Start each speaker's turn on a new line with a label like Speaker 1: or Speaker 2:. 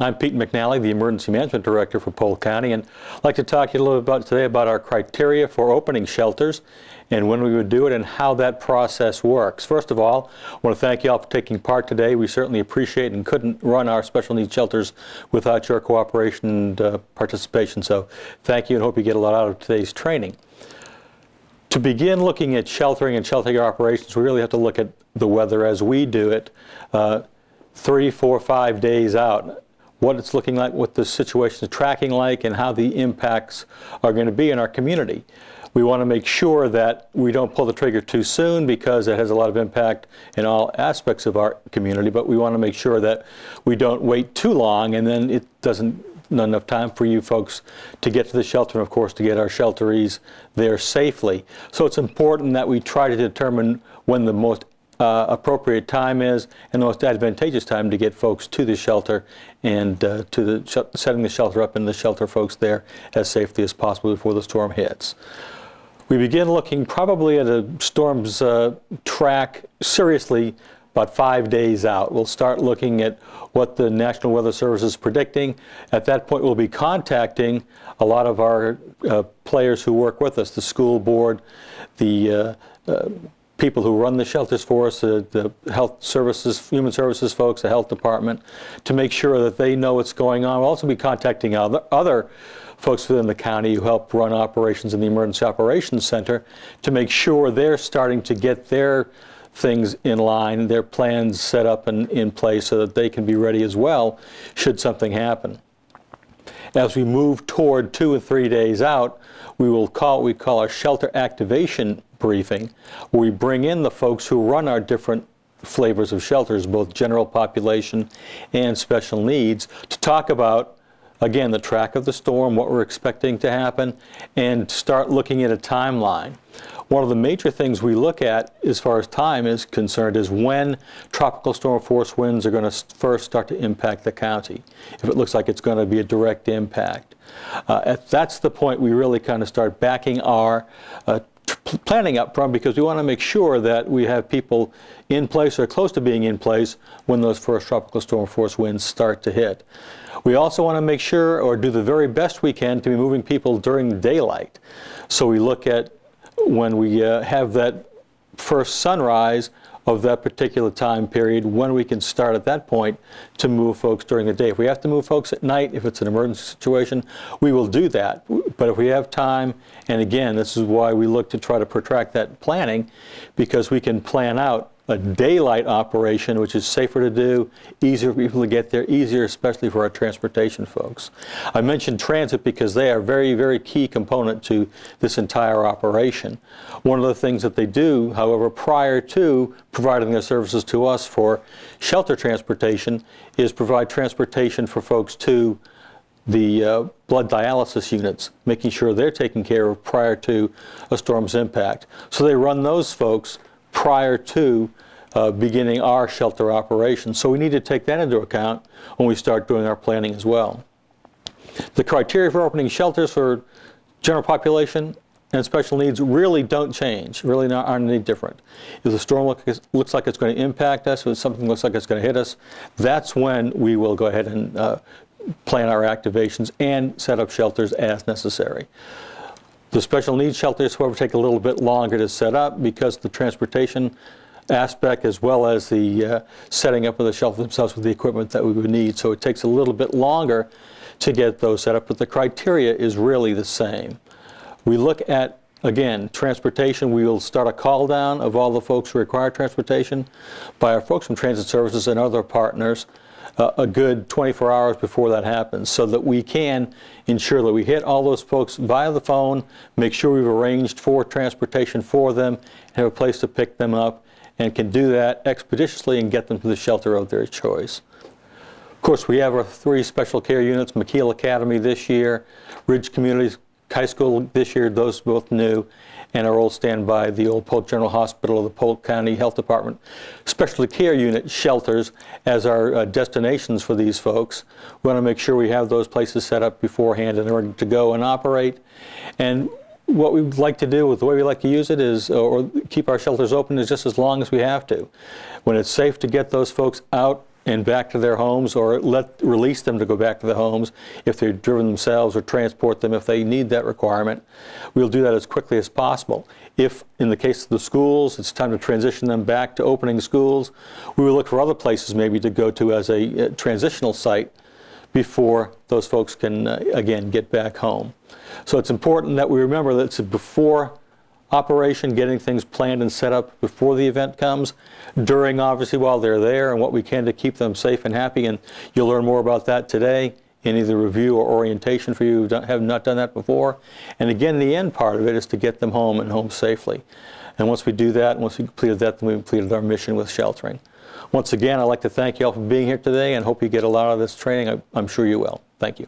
Speaker 1: I'm Pete McNalley, the Emergency Management Director for Polk County, and I'd like to talk to you a little bit today about our criteria for opening shelters and when we would do it and how that process works. First of all, I want to thank you all for taking part today. We certainly appreciate and couldn't run our special needs shelters without your cooperation and participation, so thank you and hope you get a lot out of today's training. To begin looking at sheltering and sheltering operations, we really have to look at the weather as we do it 3, 4, 5 days out. What it's looking like, what the situation is tracking like, and how the impacts are going to be in our community. We want to make sure that we don't pull the trigger too soon because it has a lot of impact in all aspects of our community, but we want to make sure that we don't wait too long and then it doesn't not enough time for you folks to get to the shelter and of course to get our shelterees there safely. So it's important that we try to determine when the most appropriate time is and the most advantageous time to get folks to the shelter and setting the shelter up and the shelter folks there as safely as possible before the storm hits. We begin looking probably at a storm's track seriously about 5 days out. We'll start looking at what the National Weather Service is predicting. At that point, we'll be contacting a lot of our players who work with us, the school board, the people who run the shelters for us, the health services, human services folks, the health department, to make sure that they know what's going on. We'll also be contacting other folks within the county who help run operations in the Emergency Operations Center to make sure they're starting to get their things in line, their plans set up and in place so that they can be ready as well should something happen. As we move toward 2 and 3 days out, we call our shelter activation briefing, where we bring in the folks who run our different flavors of shelters, both general population and special needs, to talk about, again, the track of the storm, what we're expecting to happen, and start looking at a timeline. One of the major things we look at as far as time is concerned is when tropical storm force winds are going to first start to impact the county, if it looks like it's going to be a direct impact. That's the point we really kind of start backing our planning up from, because we want to make sure that we have people in place or close to being in place when those first tropical storm force winds start to hit. We also want to make sure or do the very best we can to be moving people during daylight. So we look at when we have that first sunrise of that particular time period, when we can start at that point to move folks during the day. If we have to move folks at night, if it's an emergency situation, we will do that. But if we have time, and again, this is why we look to try to protract that planning, because we can plan out a daylight operation, which is safer to do, easier for people to get there, easier especially for our transportation folks. I mentioned transit because they are a very, very key component to this entire operation. One of the things that they do, however, prior to providing their services to us for shelter transportation, is provide transportation for folks to the blood dialysis units, making sure they're taken care of prior to a storm's impact. So they run those folks prior to beginning our shelter operation. So we need to take that into account when we start doing our planning as well. The criteria for opening shelters for general population and special needs really don't change, really aren't any different. If the storm looks like it's going to impact us, if something looks like it's going to hit us, that's when we will go ahead and plan our activations and set up shelters as necessary. The special needs shelters, however, take a little bit longer to set up because the transportation aspect as well as the setting up of the shelter themselves with the equipment that we would need. So it takes a little bit longer to get those set up, but the criteria is really the same. We look at, again, transportation. We will start a call down of all the folks who require transportation by our folks from Transit Services and other partners a good 24 hours before that happens, so that we can ensure that we hit all those folks via the phone, make sure we've arranged for transportation for them, have a place to pick them up, and can do that expeditiously and get them to the shelter of their choice. Of course, we have our 3 special care units, McKeel Academy this year, Ridge Community High School this year, those both new, and our old standby, the old Polk General Hospital of the Polk County Health Department Specialty Care Unit shelters as our destinations for these folks. We want to make sure we have those places set up beforehand in order to go and operate. And what we like to do, with the way we like to use it is, or keep our shelters open, is just as long as we have to. When it's safe to get those folks out and back to their homes, or release them to go back to their homes if they're driven themselves, or transport them if they need that requirement. We'll do that as quickly as possible. If, in the case of the schools, it's time to transition them back to opening schools, we will look for other places maybe to go to as a transitional site before those folks can, again, get back home. So it's important that we remember that it's before operation, getting things planned and set up before the event comes, during, obviously, while they're there, and what we can to keep them safe and happy. And you'll learn more about that today in either review or orientation for you who have not done that before. And again, the end part of it is to get them home and home safely. And once we do that, once we completed that, then we completed our mission with sheltering. Once again, I'd like to thank you all for being here today and hope you get a lot of this training. I'm sure you will. Thank you.